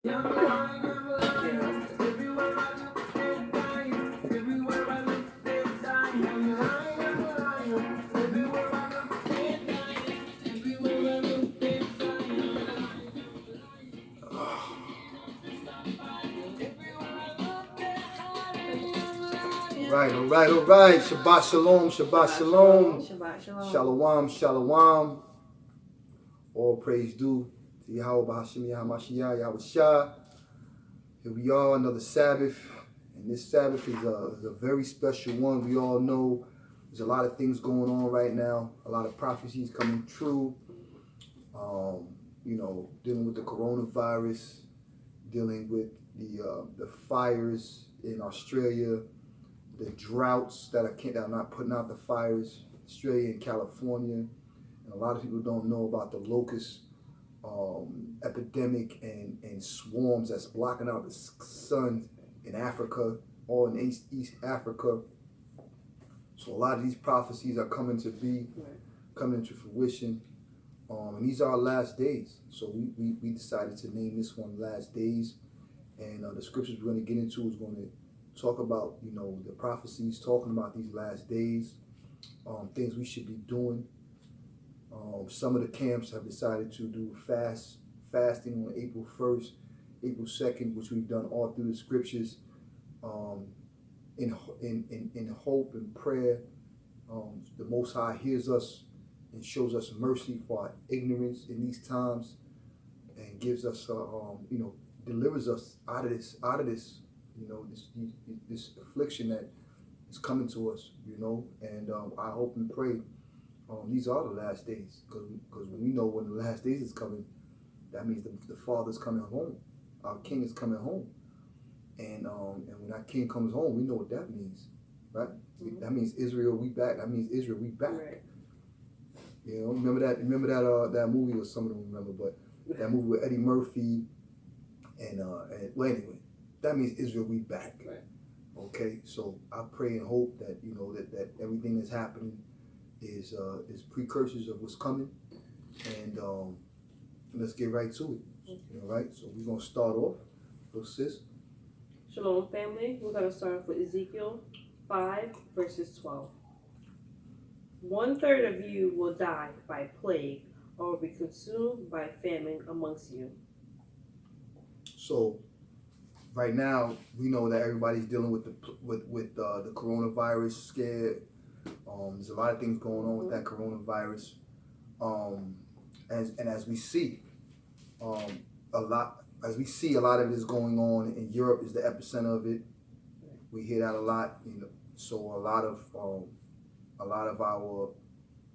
All right. Shabbat shalom, Shabbat shalom. Shabbat shalom. Shalom, shalom. All praise due to Yahweh Bahashim Yahamashiach, Yahweh Shah. Here we are, another Sabbath. And this Sabbath is a very special one. We all know there's a lot of things going on right now. A lot of prophecies coming true. Dealing with the coronavirus, dealing with the fires in Australia, the droughts that are not putting out the fires, Australia and California. And a lot of people don't know about the locust epidemic and swarms that's blocking out the sun in Africa, all in East Africa. So a lot of these prophecies are coming into fruition. And these are our last days. So we decided to name this one Last Days. And the scriptures we're going to get into is going to talk about, the prophecies, talking about these last days, things we should be doing. Some of the camps have decided to do fasting on April 1st, April 2nd, which we've done all through the scriptures, in hope and prayer. The Most High hears us and shows us mercy for our ignorance in these times, and gives us, delivers us out of this, this affliction that is coming to us, and I hope and pray these are the last days, because we know when the last days is coming, that means the Father's coming home, our King is coming home, and when our King comes home, we know what that means, right? Mm-hmm. That means Israel, we back. That means Israel, we back. Right. Remember that movie, or some of them remember, but that movie with Eddie Murphy, and well, anyway, that means Israel, we back. Right. Okay, so I pray and hope that that everything that's happening is precursors of what's coming, and let's get right to it. Mm-hmm. All right, so we're gonna start off. Little sis. Shalom, family. We're gonna start off with Ezekiel 5 verses 12. 1/3 of you will die by plague, or will be consumed by famine amongst you. So, right now we know that everybody's dealing with the coronavirus scare. There's a lot of things going on with that coronavirus, as we see, a lot of it is going on in Europe. Is the epicenter of it. We hear that a lot, So a lot of our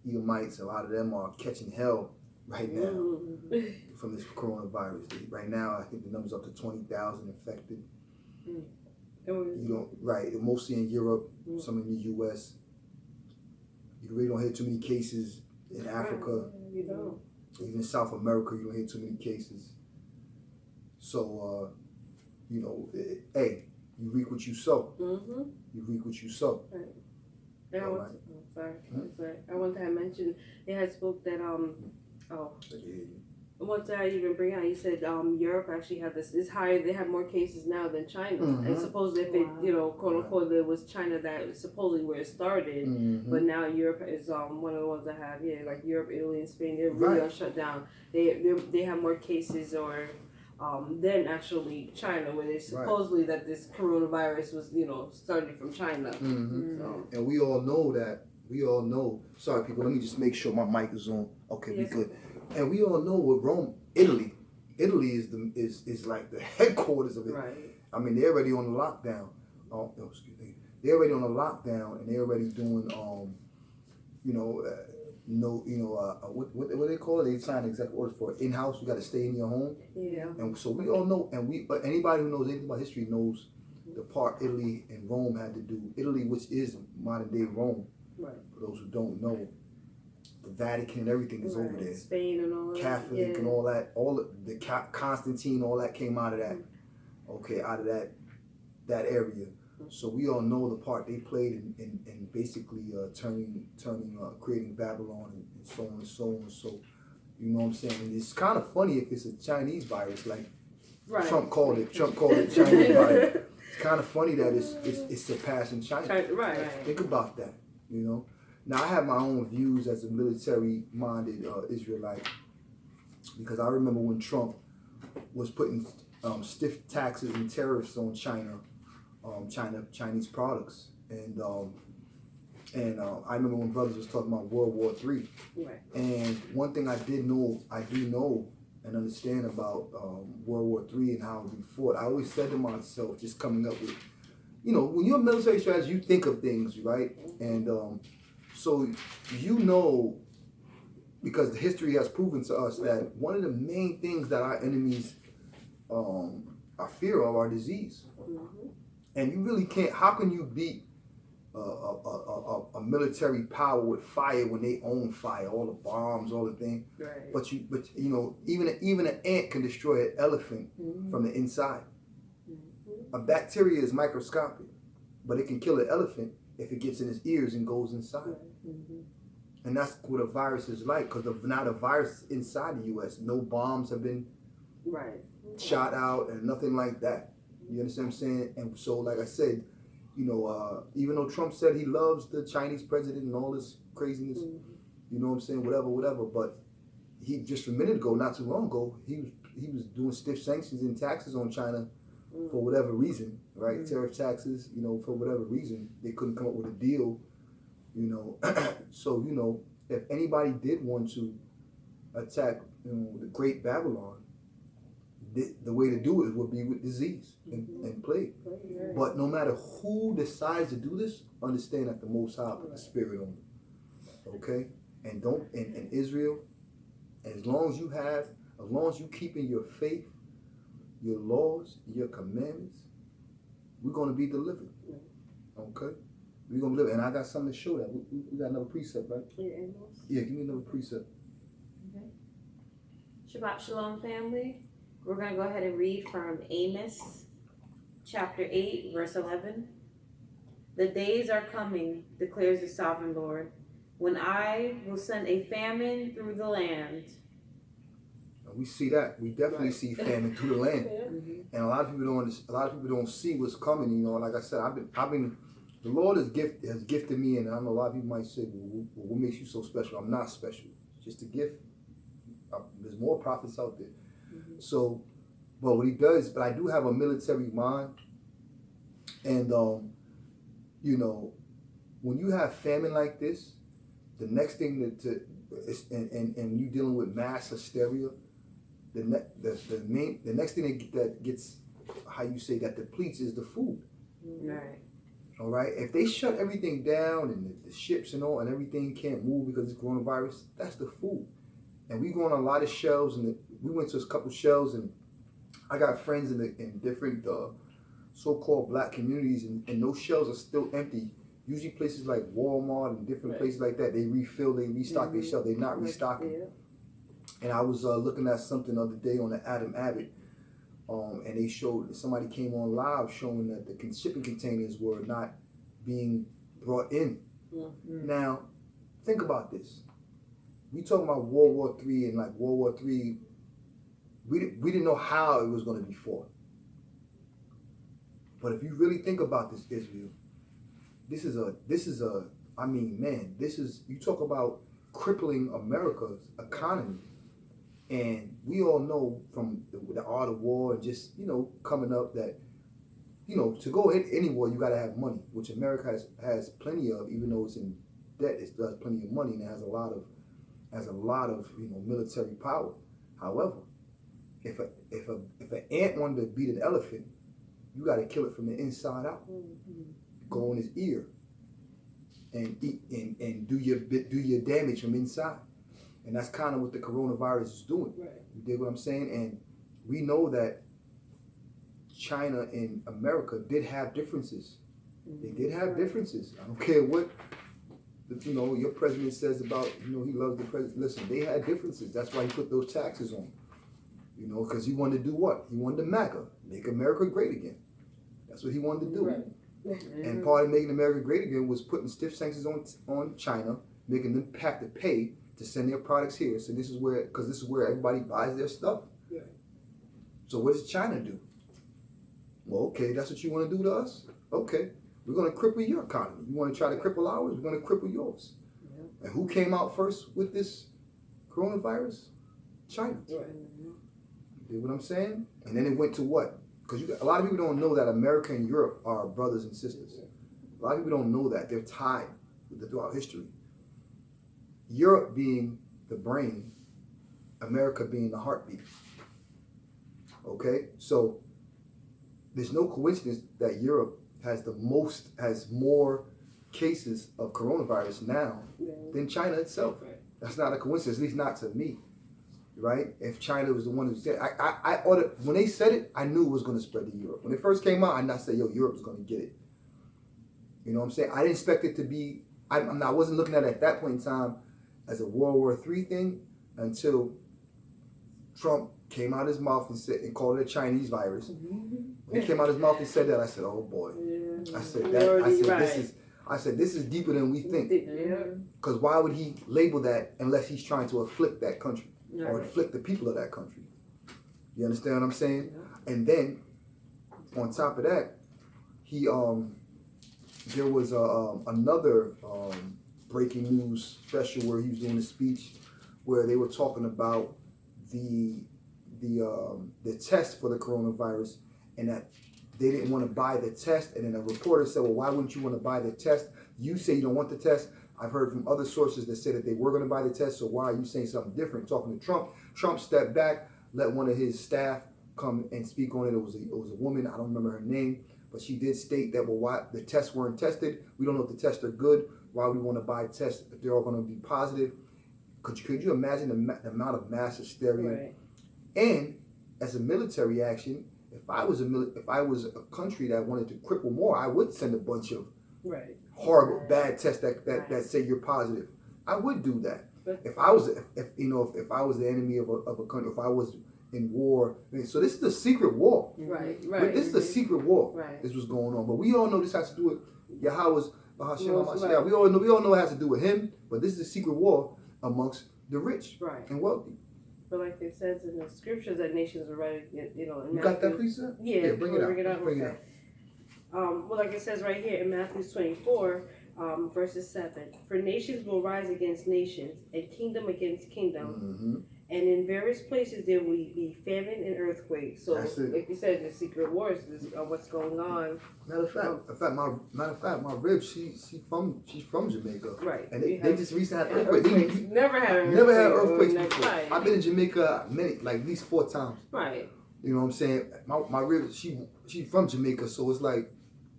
Edomites, a lot of them are catching hell right now from this coronavirus. Right now, I think the number's up to 20,000 infected. Right, mostly in Europe, some in the U.S. You really don't hear too many cases in Africa. You don't. Even in South America, you don't hear too many cases. So, hey, you reap what you sow. Mm-hmm. You reap what you sow. Right. And I want to mention, they had spoke that what did I even bring out? You said Europe actually had this is higher. They have more cases now than China, and supposedly if it quote unquote it was China that supposedly where it started, but now Europe is one of the ones that have like Europe, Italy, and Spain. They're really all shut down. They have more cases than actually China, where they supposedly that this coronavirus was started from China. Mm-hmm. So. And we all know that. Sorry, people. Let me just make sure my mic is on. Okay, yes. We good. And we all know what Italy is like the headquarters of it. Right. I mean, they're already on the lockdown. Excuse me. They're already on the lockdown, and they're already doing what do they call it? They sign executive orders for in-house. You got to stay in your home. Yeah. And so we all know, but anybody who knows anything about history knows the part Italy and Rome had to do. Italy, which is modern day Rome. Right. For those who don't know, the Vatican and everything is over there. Spain and all that. Catholic and all that. Constantine, all that came out of that. Okay, out of that area. So we all know the part they played in basically creating Babylon and so on and so on. So, you know what I'm saying? And it's kind of funny if it's a Chinese virus. Like, Right. Trump called it Chinese Bible. It's kind of funny that it's surpassing China. Right. Think about that, you know. Now I have my own views as a military-minded Israelite, because I remember when Trump was putting stiff taxes and tariffs on Chinese products, and I remember when brothers was talking about World War III. Right. And one thing I do know and understand about World War III and how we fought. I always said to myself, just coming up with, you know, when you're a military strategist, you think of things, right? And so you know, because the history has proven to us that one of the main things that our enemies are fear of are disease. Mm-hmm. And you really can't. How can you beat a military power with fire when they own fire, all the bombs, all the things? Right. But you know, even an ant can destroy an elephant from the inside. A bacteria is microscopic, but it can kill an elephant if it gets in his ears and goes inside. And that's what a virus is like, because now the virus inside the U.S., no bombs have been shot out and nothing like that. You understand what I'm saying? And so, like I said, you know, even though Trump said he loves the Chinese president and all this craziness, you know what I'm saying, whatever, but he just a minute ago, not too long ago, he was doing stiff sanctions and taxes on China for whatever reason, right? Tariff taxes, you know, for whatever reason. They couldn't come up with a deal, you know. So, you know, if anybody did want to attack, you know, the Great Babylon, the way to do it would be with disease and plague. But no matter who decides to do this, understand that the Most High put the Spirit on it. Okay? And in Israel, as long as you keep in your faith, your laws, your commandments, we're going to be delivered. Okay? We're going to live. And I got something to show that. We got another precept, right? Yeah, give me another precept. Okay. Shabbat Shalom, family. We're going to go ahead and read from Amos chapter 8, verse 11. The days are coming, declares the sovereign Lord, when I will send a famine through the land. We see that. We definitely see famine through the land. And a lot of people don't see what's coming. You know, like I said, I've been. The Lord has gifted me, and I know a lot of people might say, well, what makes you so special? I'm not special. It's just a gift. There's more prophets out there. So, but what he does, but I do have a military mind, and you know, when you have famine like this, the next thing and you dealing with mass hysteria, the next thing that gets, how you say, that depletes is the food. Right. All right. If they shut everything down and the ships and all and everything can't move because it's coronavirus, that's the food. And we go on a lot of shelves, and we went to a couple shelves, and I got friends in different so-called black communities, and those shelves are still empty. Usually places like Walmart and different places like that, they restock their shelves. They're not restocking. And I was looking at something the other day on the Adam Abbott, and they showed, somebody came on live showing that the shipping containers were not being brought in. Now, think about this. We talking about World War III, and like World War III, we didn't know how it was going to be fought. But if you really think about this, Israel, this is you talk about crippling America's economy. And we all know from the art of war and just, you know, coming up that, you know, to go hit any war, you got to have money, which America has plenty of, even though it's in debt, it does plenty of money and it has a lot of, you know, military power. However, if an ant wanted to beat an elephant, you got to kill it from the inside out. Go in his ear and eat and do your damage from inside. And that's kind of what the coronavirus is doing. You dig what I'm saying? And we know that China and America did have differences. They did have differences. I don't care what, you know, your president says about, you know, he loves the president. Listen, they had differences. That's why he put those taxes on. You know, because he wanted to do what? He wanted to MAGA, make America great again. That's what he wanted to do. And part of making America great again was putting stiff sanctions on China, making them have to pay to send their products here. So this is where everybody buys their stuff. So what does China do? Well, okay, that's what you want to do to us? Okay, we're going to cripple your economy. You want to try to cripple ours? We're going to cripple yours. And who came out first with this coronavirus? China. You get what I'm saying? And then it went to what? Because a lot of people don't know that America and Europe are brothers and sisters. A lot of people don't know that. They're tied throughout history. Europe being the brain, America being the heartbeat. Okay? So there's no coincidence that Europe has more cases of coronavirus now than China itself. That's not a coincidence, at least not to me. Right? If China was the one who said, I ordered, when they said it, I knew it was going to spread to Europe. When it first came out, I said, yo, Europe's going to get it. You know what I'm saying? I didn't expect it to be, I wasn't looking at it at that point in time as a World War III thing until Trump came out of his mouth and called it a Chinese virus. When he came out of his mouth and said that, I said, oh boy. I said, this is deeper than we think. Because why would he label that unless he's trying to afflict that country or afflict the people of that country? You understand what I'm saying? And then, on top of that, there was another breaking news special where he was doing a speech where they were talking about the test for the coronavirus, and that they didn't want to buy the test. And then a reporter said, well, why wouldn't you want to buy the test? You say you don't want the test. I've heard from other sources that said that they were going to buy the test, so why are you saying something different? Talking to Trump, Trump stepped back, let one of his staff come and speak on it. It was a woman, I don't remember her name, but she did state that, well, why the tests weren't tested? We don't know if the tests are good. Why we want to buy tests if they're all going to be positive? Could you imagine the amount of mass hysteria? Right. And as a military action, if I was a country that wanted to cripple more, I would send a bunch of horrible bad tests that say you're positive. I would do that. If I was the enemy of a country, if I was in war. So this is a secret war. Right. This is a secret war. Right. This was going on. But we all know this has to do with Yahweh's Bahashim HaMashiach. We all know it has to do with him, but this is a secret war amongst the rich and wealthy. But like it says in the scriptures that nations are ready, you got that, please, sir? Yeah, bring it out. Bring it out. Well, like it says right here in Matthew 24, verses 7, for nations will rise against nations, and kingdom against kingdom, and in various places there will be famine and earthquakes. So, like you said, the secret wars is what's going on. Matter of fact, my rib, she's from Jamaica, right? And they just recently had earthquakes. Never had earthquakes before. I've been in Jamaica at least 4 times. Right. You know what I'm saying? My rib, she's from Jamaica, so it's like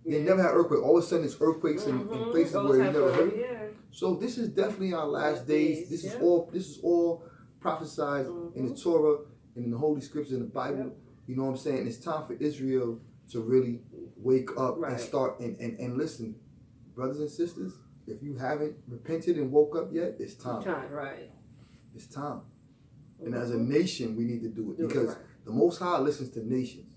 they never had earthquakes. All of a sudden, it's earthquakes in places where you never heard. Yeah. So this is definitely our last days. This is all prophesied in the Torah and in the Holy Scriptures in the Bible. You know what I'm saying? It's time for Israel to really wake up and start and listen, brothers and sisters. If you haven't repented and woke up yet, it's time. It's time. And as a nation, we need to do it because the Most High listens to nations,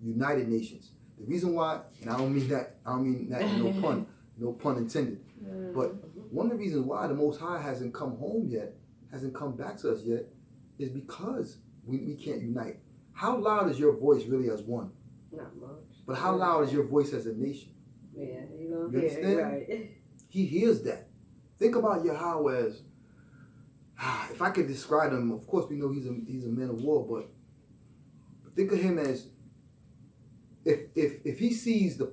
United Nations. The reason why, and I don't mean that no pun intended. But one of the reasons why the Most High hasn't come home yet, hasn't come back to us yet, is because we can't unite. How loud is your voice really as one? Not much. But how loud is your voice as a nation? Yeah, you understand? Right. He hears that. Think about Yahweh as, if I could describe him, of course we know he's a man of war, but think of him as, if he sees the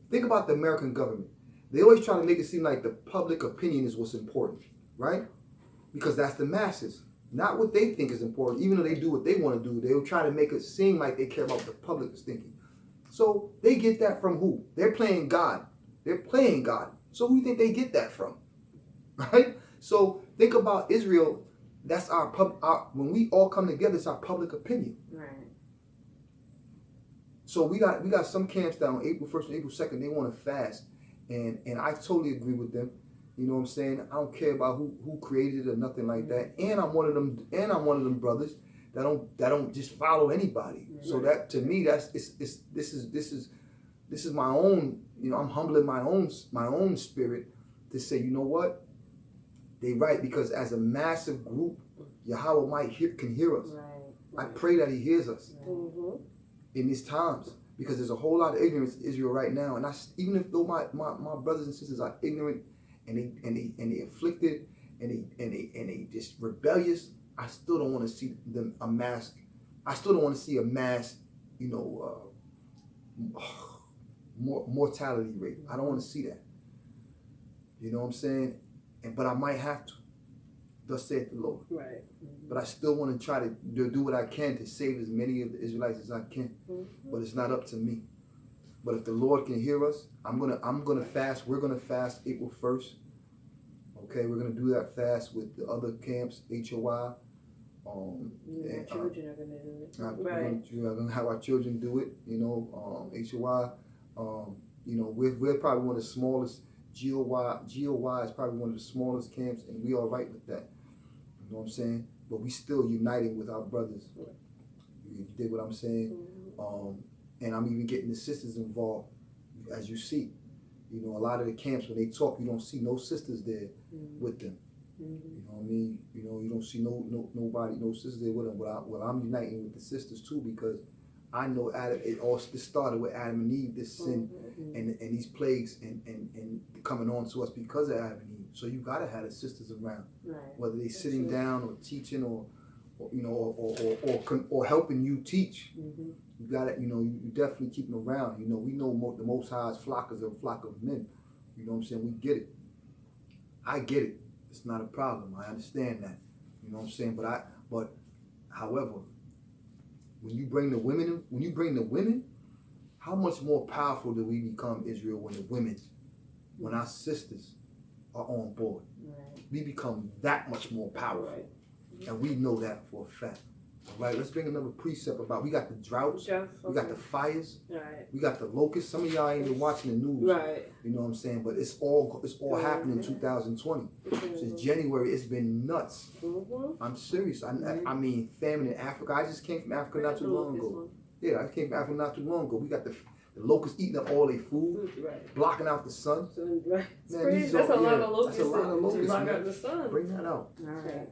think about the American government. They always try to make it seem like the public opinion is what's important, right? Because that's the masses, not what they think is important. Even though they do what they want to do, they'll try to make it seem like they care about what the public is thinking. So they get that from who? They're playing God. So who do you think they get that from? Right? So think about Israel. That's our when we all come together, it's our public opinion. Right. So we got some camps that on April 1st and April 2nd, they want to fast. And I totally agree with them. You know what I'm saying? I don't care about who created it or nothing like that. And I'm one of them brothers that don't just follow anybody. So that to me this is my own, I'm humbling my own spirit to say, you know what? They right, because as a massive group, Yahweh can hear us. I pray that he hears us Mm-hmm. in these times, because there's a whole lot of ignorance in Israel right now. And even if though my brothers and sisters are ignorant and they afflicted and they just rebellious, I still don't want to see them amass. I still don't want to see a mass, mortality rate. I don't want to see that. You know what I'm saying? But I might have to. Thus saith the Lord. Right. But I still want to try to do what I can to save as many of the Israelites as I can. Mm-hmm. But it's not up to me. But if the Lord can hear us, I'm gonna fast. We're gonna fast April 1st. Okay, we're gonna do that fast with the other camps, H.o.Y. Our children are gonna do it. We're gonna have our children do it. H.o.Y. We're probably one of the smallest. G.o.Y is probably one of the smallest camps, and we all right with that. You know what I'm saying? But we still uniting with our brothers. You dig what I'm saying? Mm-hmm. And I'm even getting the sisters involved, as you see. A lot of the camps, when they talk, you don't see no sisters there with them. Mm-hmm. You know what I mean? You don't see nobody, no sisters there with them. Well, I'm uniting with the sisters too, because I know this started with Adam and Eve, this sin and these plagues and coming on to us because of Adam and Eve. So you gotta have the sisters around, right. Whether they sitting down or teaching or helping you teach. Mm-hmm. You gotta, you definitely keep them around. We know the Most High's flock is a flock of men. You know what I'm saying? We get it. I get it. It's not a problem. I understand that. You know what I'm saying? But however, when you bring the women, how much more powerful do we become, Israel, when our sisters are on board? Right. We become that much more powerful. Right. And we know that for a fact. All right, let's bring another precept about, we got the droughts, we got the fires, right. We got the locusts. Some of y'all ain't even watching the news. Right. You know what I'm saying? But it's all happening in 2020. Since January, it's been nuts. Mm-hmm. I'm serious. I mean, famine in Africa. I just came from Africa not too long ago. Yeah, I came from Africa not too long ago. We got the locusts eating up all their food, right. Blocking out the sun. Right. Man, that's a lot of locusts. That's a lot of locusts. Block out the sun. Bring that out. All right.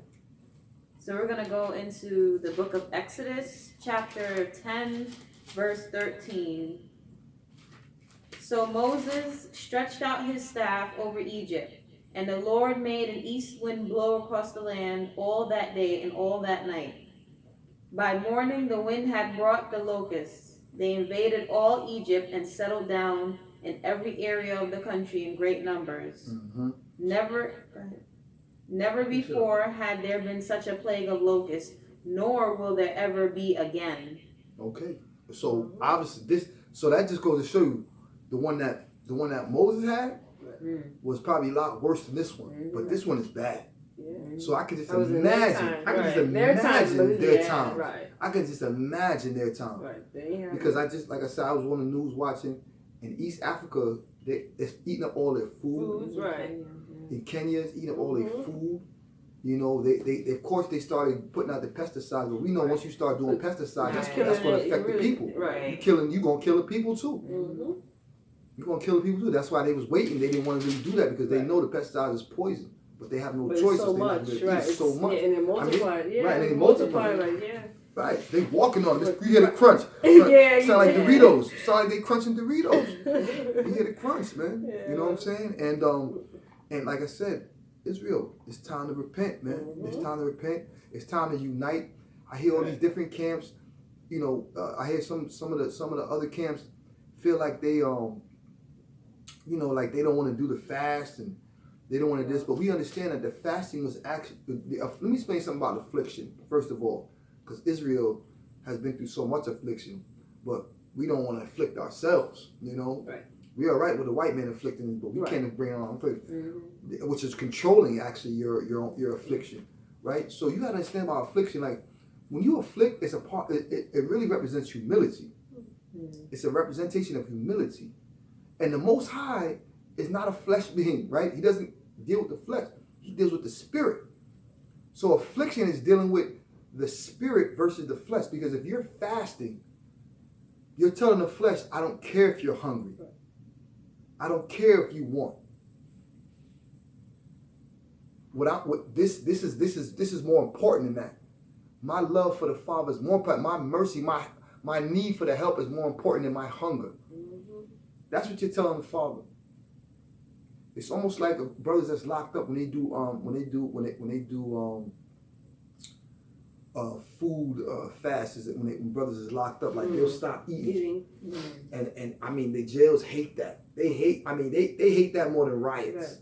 So we're going to go into the book of Exodus, chapter 10, verse 13. So Moses stretched out his staff over Egypt, and the Lord made an east wind blow across the land all that day and all that night. By morning the wind had brought the locusts. They invaded all Egypt and settled down in every area of the country in great numbers. Mm-hmm. Never before had there been such a plague of locusts, nor will there ever be again. Okay, so obviously so that just goes to show you the one that Moses had was probably a lot worse than this one, but this one is bad. Yeah. So I can just imagine. I can just imagine their time. Right. I can just imagine their time. Right. Because like I said, I was on the news watching in East Africa. They're eating up all their food. Right. In Kenya, it's eating up all their food. They of course they started putting out the pesticides, but we know once you start doing pesticides, that's going to affect the people. Right. You gonna kill the people too. Mm-hmm. You're gonna kill the people too. That's why they was waiting. They didn't want to really do that because they know the pesticide is poison, but they have no choice. So much, right? So much. Yeah, and it multiplied. Right, and they multiply. Like, Right, they walking on it. You hear the crunch. Yeah, sound like Doritos. Sound like they crunching Doritos. You hear the crunch, man. Yeah. You know what I'm saying? And like I said, Israel, it's time to repent, man. Mm-hmm. It's time to repent. It's time to unite. I hear all these different camps. I hear some of the other camps feel like they like they don't want to do the fast and they don't want to this. But we understand that the fasting was actually. Let me explain something about affliction first of all, because Israel has been through so much affliction, but we don't want to afflict ourselves. Right. We are right with the white man afflicting, but we can't bring on affliction, which is controlling actually your affliction, right? So you got to understand about affliction. Like when you afflict, it's a part. It really represents humility. It's a representation of humility, and the Most High is not a flesh being, right? He doesn't deal with the flesh. He deals with the spirit. So affliction is dealing with the spirit versus the flesh. Because if you're fasting, you're telling the flesh, I don't care if you're hungry. I don't care if you want. This is more important than that. My love for the Father is more important. My mercy, my need for the help is more important than my hunger. That's what you're telling the Father. It's almost like brothers that's locked up when they do food fasts. When brothers is locked up, like they'll stop eating. And I mean the jails hate that. They hate that more than riots.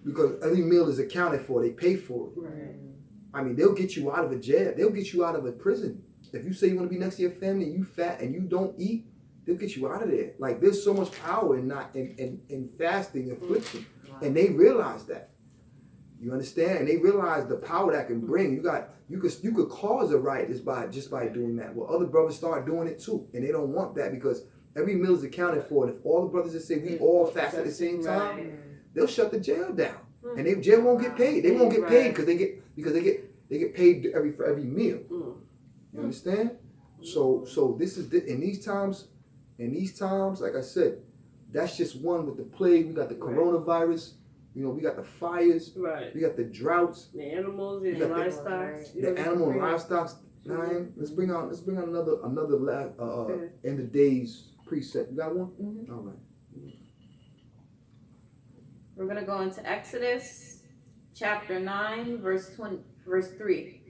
Because every meal is accounted for, they pay for it. Right. I mean, they'll get you out of a jail, they'll get you out of a prison. If you say you want to be next to your family and you fat and you don't eat, they'll get you out of there. Like there's so much power in fasting affliction. And they realize that. You understand? And they realize the power that can bring. You could cause a riot just by doing that. Well, other brothers start doing it too. And they don't want that because every meal is accounted for. And if all the brothers that say we all fast at the same time, they'll shut the jail down. And the jail won't get paid. They won't get paid because they get paid for every meal. You understand? So this is in these times, like I said, that's just one with the plague. We got the coronavirus. You know, we got the fires. Right. We got the droughts. The animals and the livestock. The animal and livestock. Let's bring out another end of days precept. You got one? Mm-hmm. All right. We're going to go into Exodus chapter 9, verse 3.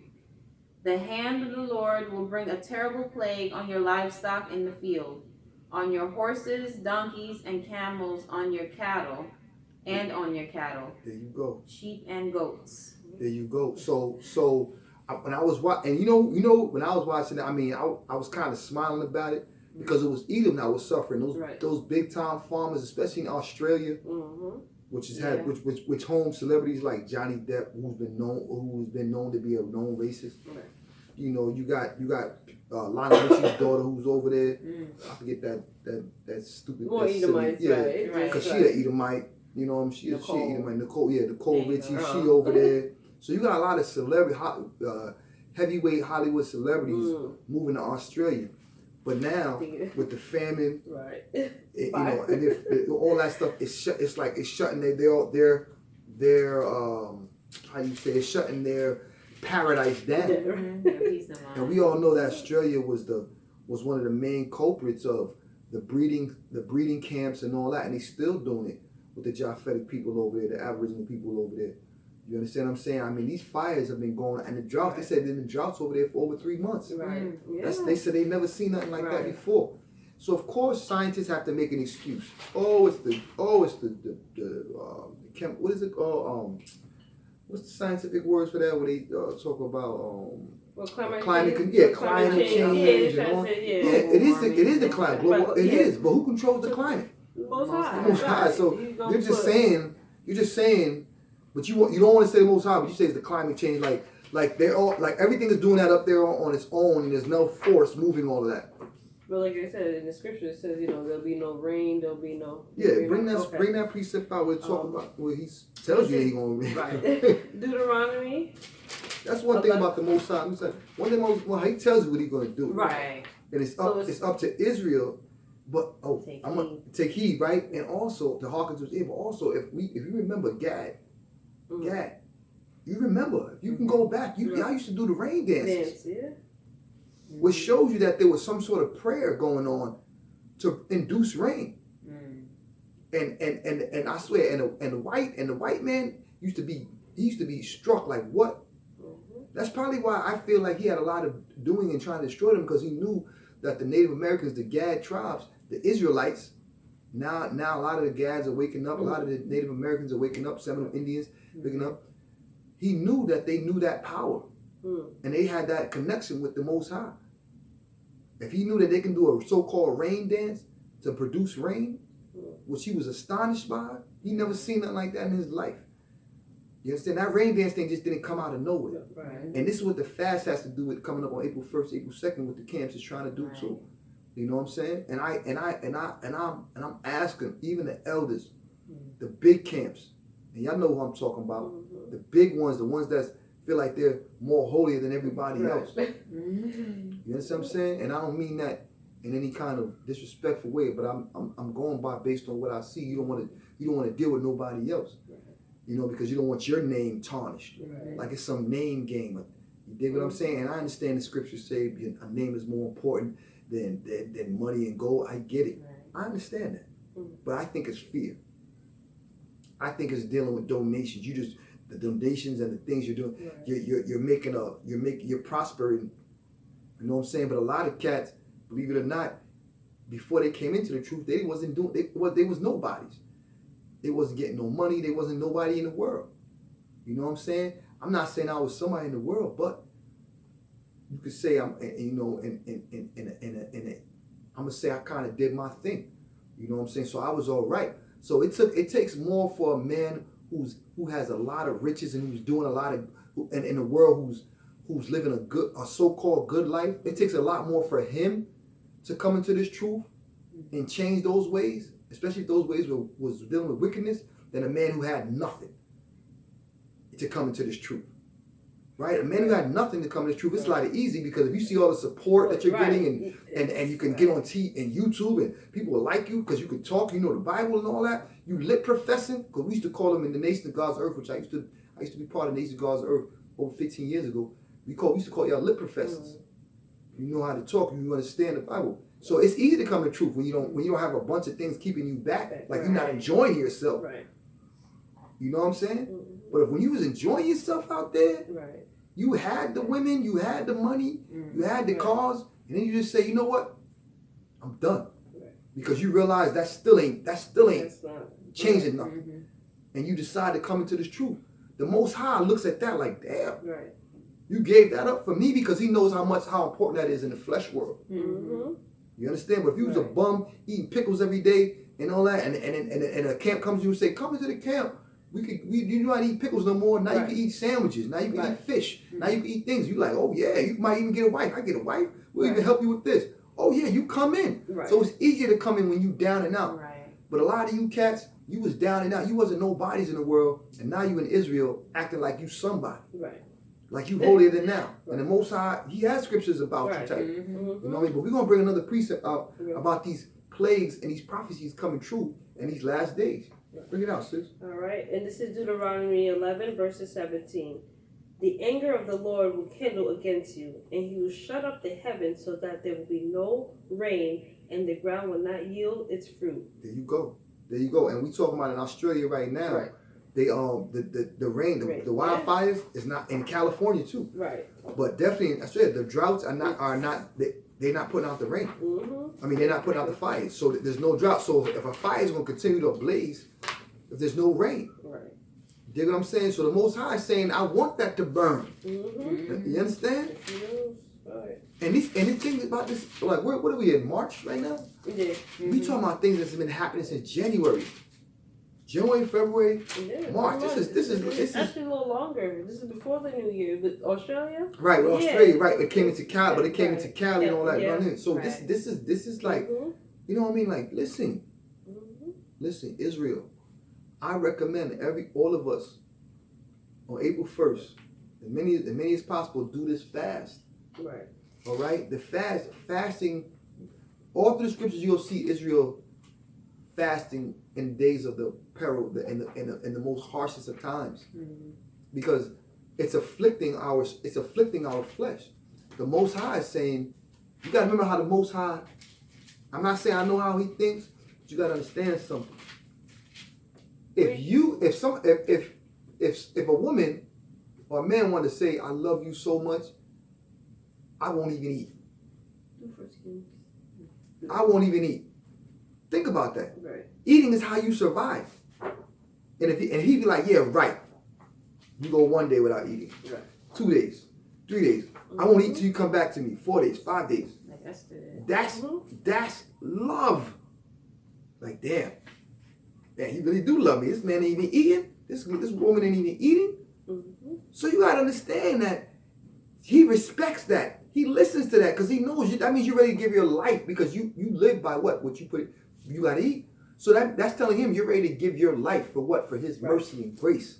The hand of the Lord will bring a terrible plague on your livestock in the field, on your horses, donkeys, and camels, on your cattle, and on your cattle. There you go. Sheep and goats. There you go. So when I was watching, and you know, when I was watching it, I mean, I was kind of smiling about it because it was Edom that was suffering. Those big time farmers, especially in Australia. Which has had which home celebrities like Johnny Depp, who's been known to be a known racist. Right. You know, you got Lionel Richie's daughter who's over there. I forget that stupid. More Edomites, right? Because she an Edomite. You know, she an Edomite. Nicole Richie, she over there. So you got a lot of heavyweight Hollywood celebrities moving to Australia. But now with the famine, right? You know, and if all that stuff is shut, it's like it's shutting their how you say, it's shutting their paradise down. And we all know that Australia was one of the main culprits of the breeding camps and all that, and they still doing it with the Japhetic people over there, the Aboriginal people over there. You understand what I'm saying? I mean, these fires have been going, and the droughts, they said the droughts over there for over 3 months. Right. They said they never seen nothing like that before. So of course scientists have to make an excuse. What is it called? What's the scientific words for that? Where they talk about climate change and all. It is the climate. Global, it is, but who controls the climate? Most High. Most High. So you're just saying. But you don't want to say the Most High, but you say it's the climate change, like they're all like everything is doing that up there on its own, and there's no force moving all of that. But like I said in the scripture, it says there'll be no rain, there'll be no. Yeah, bring that precept out. We're talking about where he tells you he gonna rain. Right. Deuteronomy. That's one thing about the Most High. He tells you what he's gonna do. Right. And it's up to Israel. But I'm gonna take heed, right? And also to hearken to his ear. But also if you remember Gad. Gad, you remember, if you can go back, I used to do the rain dances. Which shows you that there was some sort of prayer going on to induce rain. And I swear, and the white man used to be struck like what? That's probably why I feel like he had a lot of doing and trying to destroy them, because he knew that the Native Americans, the Gad tribes, the Israelites, now a lot of the Gads are waking up, a lot of the Native Americans are waking up, Seminole Indians waking up. He knew that they knew that power, and they had that connection with the Most High. If he knew that they can do a so-called rain dance to produce rain, which he was astonished by, he never seen nothing like that in his life. You understand? That rain dance thing just didn't come out of nowhere. Right. And this is what the fast has to do with coming up on April 1st, April 2nd, what the camps is trying to do too. You know what I'm saying? And I'm asking even the elders, the big camps, and y'all know who I'm talking about, the big ones, the ones that feel like they're more holier than everybody else. You understand what I'm saying? And I don't mean that in any kind of disrespectful way, but I'm going by based on what I see. You don't want to deal with nobody else. You know, because you don't want your name tarnished. Like it's some name game. You dig what I'm saying? And I understand the scriptures say a name is more important than money and gold. I get it. Right. I understand that. But I think it's fear. I think it's dealing with donations. You just the donations and the things you're doing. Right. You're prospering. You know what I'm saying? But a lot of cats, believe it or not, before they came into the truth, they wasn't doing. They was nobodies. They wasn't getting no money. They wasn't nobody in the world. You know what I'm saying? I'm not saying I was somebody in the world, but you could say I'm. You know, I'm gonna say I kind of did my thing. You know what I'm saying? So I was all right. So it takes more for a man who has a lot of riches and who's doing a lot of and in the world who's living a so-called good life. It takes a lot more for him to come into this truth and change those ways, especially if those ways was dealing with wickedness, than a man who had nothing to come into this truth. Right? A man who had nothing to come to the truth, it's a lot easy because if you see all the support that you're getting and you can get on and YouTube and people will like you because you can talk, you know the Bible and all that, you lip professing, because we used to call them in the nation of God's earth, which I used to be part of the nation of God's earth over 15 years ago. We used to call y'all lip professors. You know how to talk, you understand the Bible. So it's easy to come to truth when you don't have a bunch of things keeping you back, like you're not enjoying yourself. Right. You know what I'm saying? But when you was enjoying yourself out there, right. You had the women, you had the money, you had the cars, and then you just say, you know what? I'm done. Right. Because you realize that still ain't changing nothing. And you decide to come into this truth. The Most High looks at that like, damn. Right. You gave that up for me because he knows how important that is in the flesh world. You understand? But if you was a bum eating pickles every day and all that, and a camp comes to you and say, come into the camp. You don't eat pickles no more. Now you can eat sandwiches. Now you can eat fish. Now you can eat things. You like, oh yeah, you might even get a wife. I get a wife. We'll even help you with this. Oh yeah, you come in. So it's easier to come in when you down and out. But a lot of you cats, you was down and out. You wasn't nobodies in the world, and now you in Israel acting like you somebody. Like you holier than now. And the Most High, he has scriptures about you type. You know what I mean? But we're gonna bring another precept out about these plagues and these prophecies coming true in these last days. Bring it out, sis. All right. And this is Deuteronomy 11, verses 17. The anger of the Lord will kindle against you, and he will shut up the heavens so that there will be no rain, and the ground will not yield its fruit. There you go. There you go. And we talking about in Australia right now. Right. They the rain, the wildfires is not in California too. Right. But definitely in Australia, the droughts are not they're not putting out the rain. I mean, they're not putting out the fires, so there's no drought. So if a fire is going to continue to blaze, if there's no rain, you dig what I'm saying? So the Most High is saying, I want that to burn. You understand? And these things about this, like what are we in March right now? We talking about things that's been happening since January, February, March. This is actually a little longer. This is before the New Year. But Australia? Right, well, Australia, right. It came into Cali, but it came into Cali and all that. So this is like, you know what I mean? Like, listen, Israel. I recommend all of us on April 1st, as many as possible, do this fast. Right. All right? The fasting, all through the scriptures you'll see Israel fasting in the days of the peril, in the most harshest of times, because it's afflicting our flesh. The Most High is saying, you gotta remember how the Most High. I'm not saying I know how he thinks, but you gotta understand something. If a woman or a man wanted to say, I love you so much, I won't even eat. I won't even eat. Think about that. Right. Eating is how you survive. And he'd be like, yeah, right. You go 1 day without eating. Right. 2 days. 3 days. I won't eat till you come back to me. 4 days, 5 days. That's love. Like, damn. Man, he really do love me. This man ain't even eating. This woman ain't even eating. So you gotta understand that he respects that. He listens to that because he knows that means you're ready to give your life because you live by what you put. You gotta eat. So that's telling him you're ready to give your life for what? For his mercy and grace.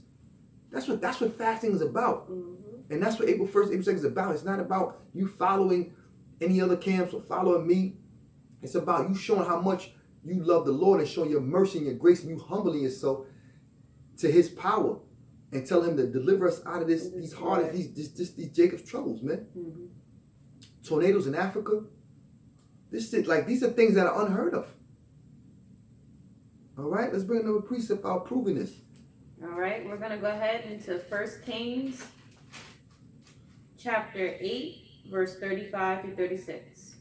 That's what fasting is about. And that's what April 1st, April 2nd is about. It's not about you following any other camps or following me. It's about you showing how much you love the Lord and showing your mercy and your grace and you humbling yourself to his power. and tell him to deliver us out of these Jacob's troubles, man. Mm-hmm. Tornadoes in Africa. These are things that are unheard of. All right, let's bring another precept out proving this. All right, we're going to go ahead into 1 Kings chapter 8, verse 35 through 36.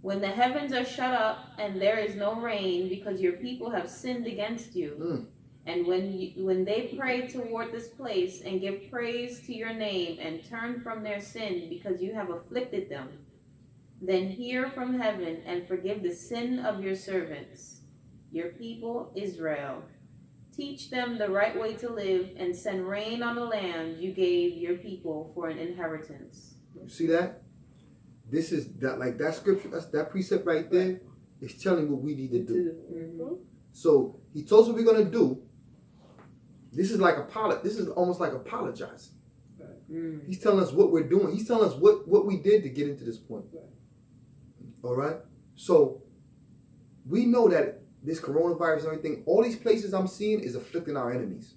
When the heavens are shut up and there is no rain because your people have sinned against you, and when they pray toward this place and give praise to your name and turn from their sin because you have afflicted them, then hear from heaven and forgive the sin of your servants, your people Israel. Teach them the right way to live and send rain on the land you gave your people for an inheritance. You see that? This is that scripture, that precept right there is telling what we need to do. Mm-hmm. So he told us what we're gonna do. This is almost like apologizing. Mm. He's telling us what we're doing. He's telling us what we did to get into this point. All right? So we know that this coronavirus and everything, all these places I'm seeing is afflicting our enemies.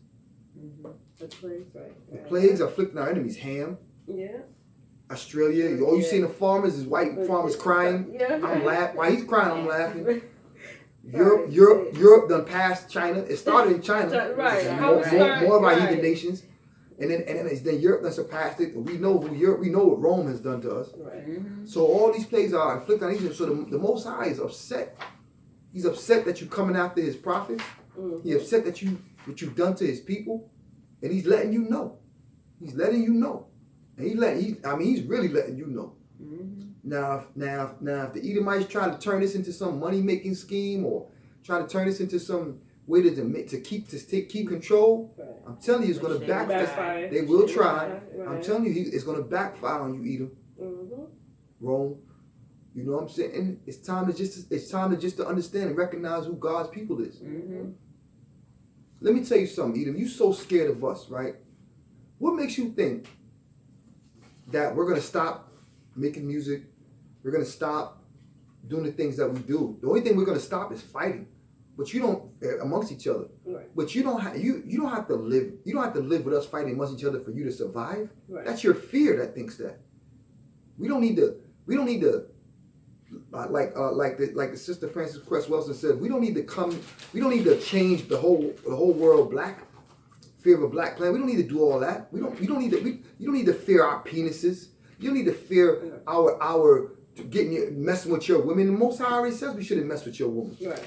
Mm-hmm. The plagues, right? The plagues are afflicting our enemies. Ham, Yeah. Australia. All you see in the farmers is white farmers crying. Yeah. I'm laughing. While he's crying, I'm laughing. Europe done passed China. It started in China. Right. More of our heathen nations. And then Europe done surpassed it. We know what Rome has done to us. Right. Mm-hmm. So all these plagues are inflicted on Egypt. So the Most High is upset. He's upset that you're coming after his prophets. Mm-hmm. He's upset that what you've done to his people. And he's letting you know. He's letting you know. And he's really letting you know. Mm-hmm. Now, if the Edomites try to turn this into some money-making scheme or try to turn this into some way to keep control, Right. I'm telling you, it's going to backfire. They will try. Right. I'm telling you, it's going to backfire on you, Edom, Rome. You know what I'm saying? It's time to just understand and recognize who God's people is. Mm-hmm. Let me tell you something, Edom. You so scared of us, right? What makes you think that we're going to stop making music? We're going to stop doing the things that we do. The only thing we're going to stop is fighting. But you don't amongst each other. Right. But you don't have to live. You don't have to live with us fighting amongst each other for you to survive. Right. That's your fear that thinks that. We don't need to. Like the sister Frances Cress Wilson said, we don't need to change the whole world black. Fear of a black planet. We don't need to do all that. You don't need to fear our penises. You don't need to fear our messing with your women. The Most High already says we shouldn't mess with your woman. Right.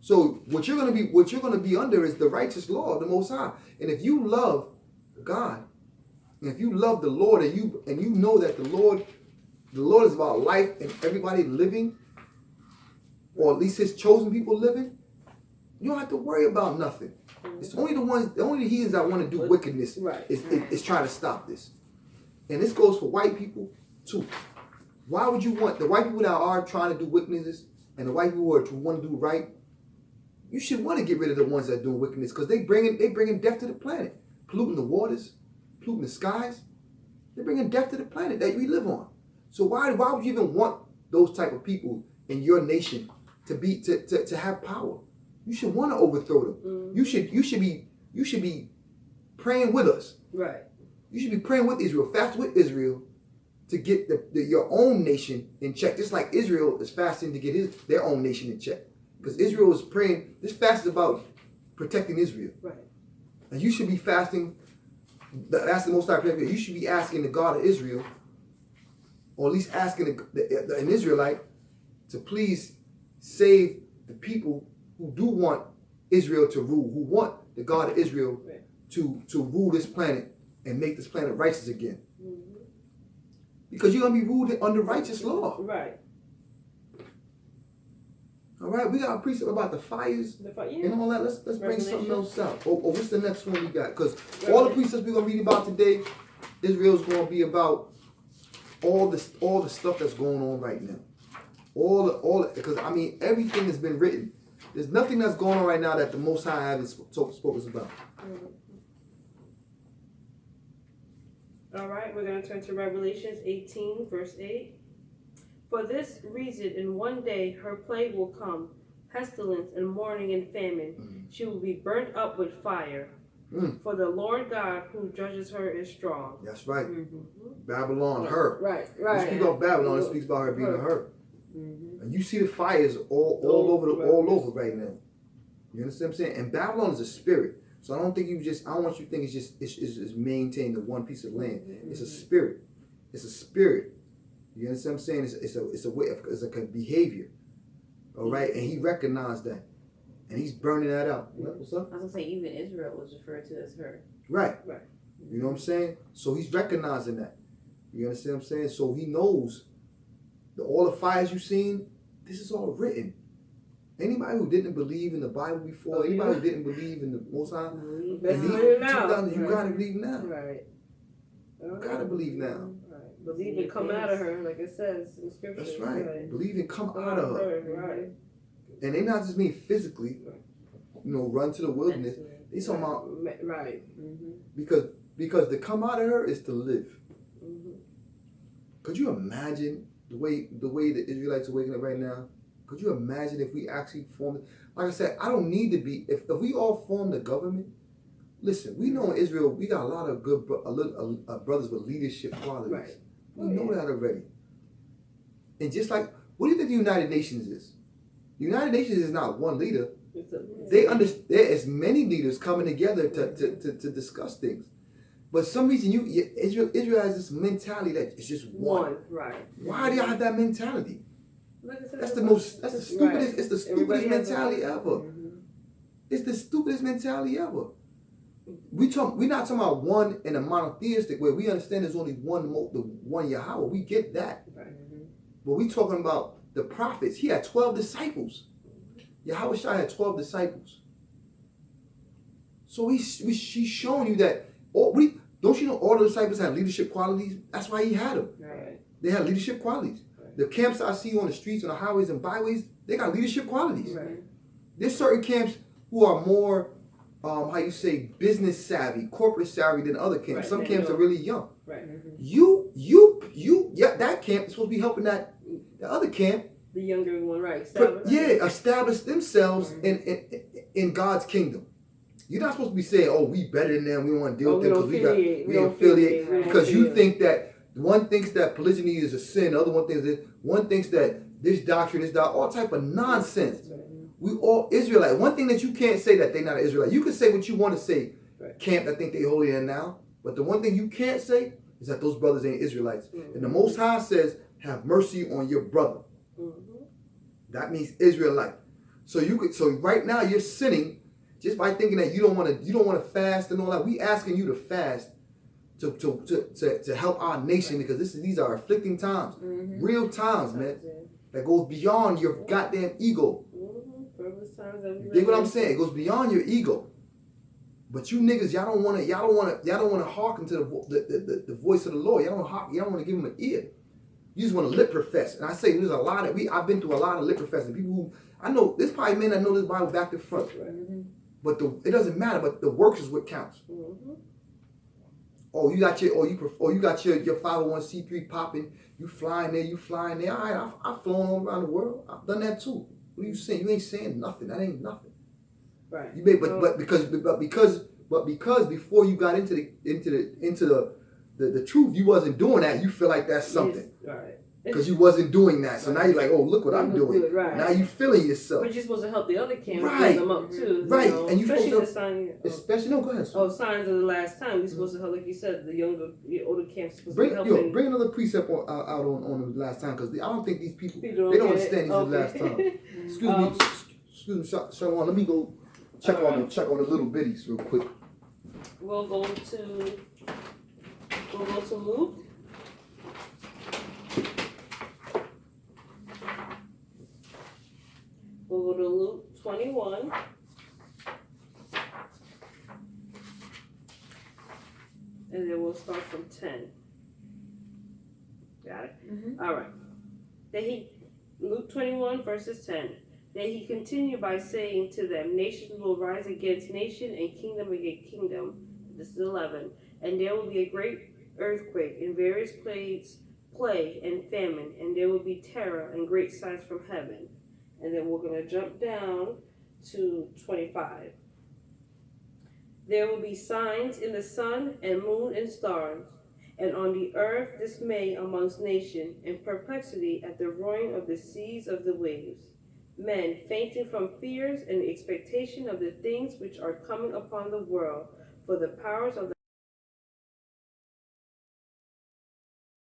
So what you're gonna be under is the righteous law of the Most High. And if you love God, and if you love the Lord, and you know that the Lord is about life and everybody living, or at least his chosen people living, you don't have to worry about nothing. It's only the heathens that want to do wickedness is trying to stop this. And this goes for white people too. Why would you want the white people that are trying to do wickedness and the white people who want to do right? You should want to get rid of the ones that do wickedness because they bringing death to the planet, polluting the waters, polluting the skies. They're bringing death to the planet that we live on. So why would you even want those type of people in your nation to have power? You should want to overthrow them. Mm-hmm. You should be praying with us. Right. You should be praying with Israel, fast with Israel, to get your own nation in check. Just like Israel is fasting to get their own nation in check. Because Israel is praying. This fast is about protecting Israel. Right. And you should be fasting. That's the Most High prayer. You should be asking the God of Israel, or at least asking an Israelite, to please save the people who do want Israel to rule, who want the God of Israel to rule this planet and make this planet righteous again. Mm-hmm. Because you're going to be ruled under righteous law. Right. All right, we got a precept about the fires and all that. Let's bring something else out. Or what's the next one we got? Because all the precepts we're going to read about today, Israel's going to be about all the stuff that's going on right now. Because everything has been written. There's nothing that's going on right now that the Most High hasn't spoken about. All right, we're going to turn to Revelations 18, verse 8. For this reason, in one day her plague will come, pestilence and mourning and famine. She will be burnt up with fire. For the Lord God who judges her is strong. That's right. Mm-hmm. Babylon, her. Right. When you speak about Babylon, it speaks about her being a her. Mm-hmm. And you see the fires all over right now. You understand what I'm saying? And Babylon is a spirit. So I don't want you to think it's maintained the one piece of land. It's a spirit. It's a spirit. You understand what I'm saying? It's a way of, it's like a behavior. All right? And he recognized that. And he's burning that out. What's up? I was gonna say even Israel was referred to as her. Right. Right. You know what I'm saying? So he's recognizing that. You understand what I'm saying? So he knows all the fires you've seen, this is all written. Anybody who didn't believe in the Bible before, anybody who didn't believe in the Most High, you gotta believe now. Right. You gotta believe now. Right. Believe and come out of her, like it says in scripture. That's right. Believe and come out of her. Right. And they not just mean physically, run to the wilderness. They talking about right. Because to come out of her is to live. Mm-hmm. Could you imagine the way the Israelites are waking up right now? Could you imagine if we actually formed? Like I said, I don't need to be. If we all form the government, listen. We know in Israel we got a lot of good brothers with leadership qualities. Right. We know that already. And just like, what do you think the United Nations is? The United Nations is not one leader. They understand. There's many leaders coming together to discuss things. But some reason Israel has this mentality that it's just one. Right. Why do y'all have that mentality? That's the stupidest. Right. It's the stupidest mentality ever. Mm-hmm. It's the stupidest mentality ever. We're not talking about one in a monotheistic way. We understand there's only the one Yahweh. We get that. Right. But we talking about the prophets. He had 12 disciples. Yahweh Shai had 12 disciples. So she's showing you that. Don't you know all the disciples had leadership qualities? That's why he had them. Right. They had leadership qualities. Right. The camps I see on the streets, on the highways and byways, they got leadership qualities. Right. There's certain camps who are more, business savvy, corporate savvy than other camps. Right. Some camps are really young. Right. That camp is supposed to be helping the other camp. The younger one, right? Establish themselves in God's kingdom. You're not supposed to be saying, "Oh, we better than them. We don't want to deal with them because we don't affiliate." Right. Because you think that one thinks that polygyny is a sin, the other one thinks that this doctrine is all type of nonsense. We all Israelite. One thing that you can't say that they're not an Israelite. You can say what you want to say, camp that think they holier than now. But the one thing you can't say is that those brothers ain't Israelites. Mm-hmm. And the Most High says, "Have mercy on your brother." Mm-hmm. That means Israelite. So right now you're sinning just by thinking that you don't want to fast and all that. We asking you to fast to help our nation because these are afflicting times, real times, man. That goes beyond your goddamn ego. You dig what I'm saying? It goes beyond your ego. But you niggas, y'all don't want to hearken to the voice of the Lord. Y'all don't want to give him an ear. You just want to lip profess. And I say there's a lot of I've been through a lot of lip professing. People who I know there's probably men that know this Bible back to front. But it doesn't matter. But the works is what counts. Mm-hmm. You got your 501c3 popping. You flying there. All right, I've flown all around the world. I've done that too. What are you saying? You ain't saying nothing. That ain't nothing. Right. You may, but because before you got into the truth, you wasn't doing that. You feel like that's something. Yes. Right. Because you wasn't doing that. So now you're like, oh, look what I'm doing. Good, right. Now you feeling yourself. But you're supposed to help the other camp right. build them up too. Right. You know? And you're supposed to no, go ahead. Signs of the last time. We're supposed to help, like you said, the older camps supposed to help. Bring another precept out on the last time because I don't think these people they don't understand these are the last time. Excuse me, Shalom. Let me go check on the little bitties real quick. We'll go to Luke. We'll go to Luke 21. And then we'll start from 10. Got it? Mm-hmm. All right. Luke 21 verses 10. Then he continued by saying to them, nations will rise against nation and kingdom against kingdom. This is 11. And there will be a great earthquake and various plague and famine. And there will be terror and great signs from heaven. And then we're going to jump down to 25. There will be signs in the sun and moon and stars, and on the earth dismay amongst nations, and perplexity at the roaring of the seas of the waves. Men fainting from fears and the expectation of the things which are coming upon the world, for the powers of the